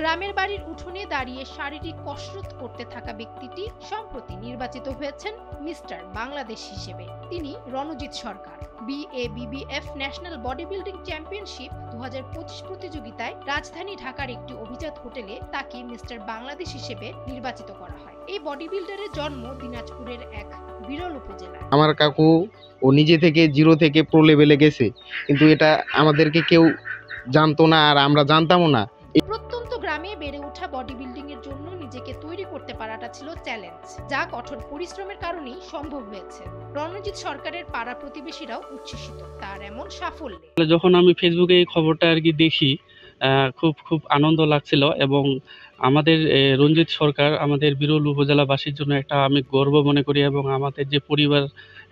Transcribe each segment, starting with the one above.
গ্রামের বাড়ির উঠোনে দাঁড়িয়ে শারীরিক কসরত করতে থাকা ব্যক্তিটি সম্প্রতি নির্বাচিত হয়েছেন মিস্টার বাংলাদেশ হিসেবে। তিনি রণজিৎ সরকার। BABBF national body building championship 2025 প্রতিযোগিতায় রাজধানী ঢাকার একটি অভিজাত হোটেলে তাকে মিস্টার বাংলাদেশ হিসেবে নির্বাচিত করা হয়। এই বডি বিল্ডারের জন্ম দিনাজপুরের এক বিরল উপজেলায়। আমার কাকু ও নিজে থেকে জিরো থেকে প্রো লেভেলে গেছে, কিন্তু এটা আমাদেরকে কেউ জানতো না আর আমরা জানতামও না। প্রত্যন্ত গ্রামে বেড়ে ওঠা বডি বিল্ডিং এর জন্য নিজেকে তৈরি করতে পারাটা ছিল চ্যালেঞ্জ, যা কঠোর পরিশ্রমের কারণেই সম্ভব হয়েছে। রণজিৎ সরকারের পাড়া প্রতিবেশীরাও উচ্ছ্বসিত তার এমন সাফল্যে। যখন আমি ফেসবুকে এই খবরটা আর কি দেখি, খুব আনন্দ লাগছিল এবং আমাদের রঞ্জিত সরকার আমাদের বিরল উপজেলাবাসীর জন্য একটা আমি গর্ব মনে করি এবং আমাদের যে পরিবার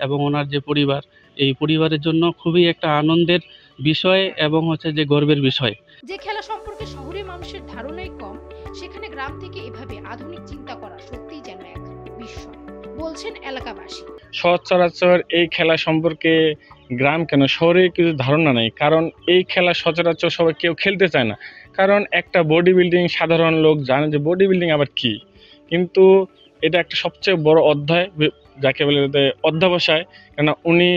এবং ওনার যে পরিবার, এই পরিবারের জন্য খুবই একটা আনন্দের বিষয় এবং হচ্ছে যে গর্বের বিষয়। যে খেলা সম্পর্কে শহরের মানুষের ধারণাই কম, সেখানে গ্রাম থেকে এভাবে আধুনিক চিন্তা করা সত্যিই যেন এক বিস্ময়, বলছেন এলাকাবাসী। সচরাচর এই খেলা সম্পর্কে গ্রাম কেন শহরে কিছু ধারণা নেই, কারণ এই খেলা সচরাচর সবাই কেউ খেলতে চায় না। কারণ একটা বডি বিল্ডিং সাধারণ লোক জানে যে বডি বিল্ডিং আবার কি, কিন্তু এটা একটা সবচেয়ে বড় অধ্যায়, যাকে বলে অধ্যাবসায়। কেন উনি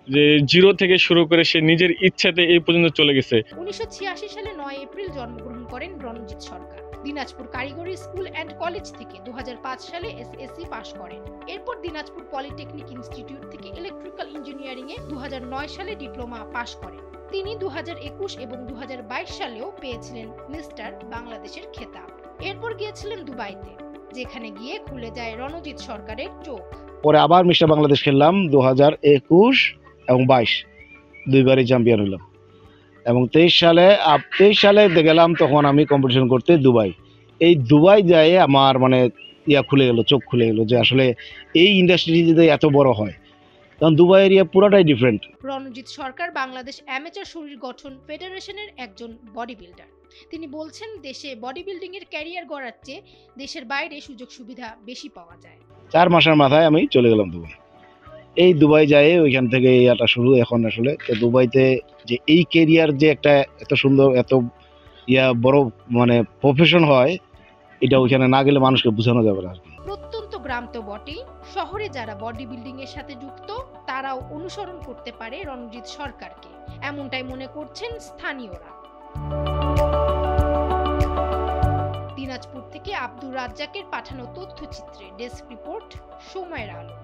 যে জিরো থেকে শুরু করে সে নিজের ইচ্ছাতে এই পর্যন্ত চলে গেছে। 1986 সালে 9 এপ্রিল জন্মগ্রহণ করেন রণজিৎ সরকার। দিনাজপুর কারিগরি স্কুল অ্যান্ড কলেজ থেকে 2005 সালে SSC পাশ করেন। এরপর দিনাজপুর পলিটেকনিক ইনস্টিটিউট থেকে ইলেকট্রিক্যাল ইঞ্জিনিয়ারিং এ 2009 সালে ডিপ্লোমা পাশ করেন। তিনি 2021 এবং 2022 সালেও পেয়েছিলেন মিস্টার বাংলাদেশের খেতাব। এরপর গিয়েছিলেন দুবাইতে, যেখানে গিয়ে খুলে যায় রণজিৎ সরকারের চোখ। পরে আবার মিস্টার বাংলাদেশ খেললাম 2021 এবং 22, দুইবারই চ্যাম্পিয়ন হলাম। এবং 23 সালে গেলাম তখন আমি কম্পিটিশন করতে দুবাই। এই দুবাই যায় আমার মানে খুলে গেল, চোখ খুলে গেল যে আসলে এই ইন্ডাস্ট্রি যদি এত বড় হয়, কারণ দুবাই এরিয়া পুরোটাই ডিফারেন্ট। রণজিৎ সরকার বাংলাদেশ অ্যামেচার শরীর গঠন ফেডারেশনের একজন বডি বিল্ডার। তিনি বলছেন, দেশে বডি বিল্ডিং এর ক্যারিয়ার গড়ার চেয়ে দেশের বাইরে সুযোগ সুবিধা বেশি পাওয়া যায়। 4 মাসের মাথায় আমি চলে গেলাম দুবাই। এই দুবাই যায় ওইখান থেকে এটা শুরু। এখন আসলে দুবাইতে যে এই ক্যারিয়ার যে একটা এত সুন্দর এত বড় মানে প্রফেশন হয়, এটা ওইখানে না গেলে মানুষকে বোঝানো যাবে না। প্রত্যন্ত গ্রাম তো বটেই, শহরে যারা বডি বিল্ডিং এর সাথে যুক্ত তারাও অনুসরণ করতে পারে রণজিৎ সরকারকে, এমনটাই মনে করছেন স্থানীয়রা। দিনাজপুর থেকে আব্দুর রাজ্জাকের পাঠানো তথ্যচিত্রে ডেস্ক রিপোর্ট, সময়ের আলো।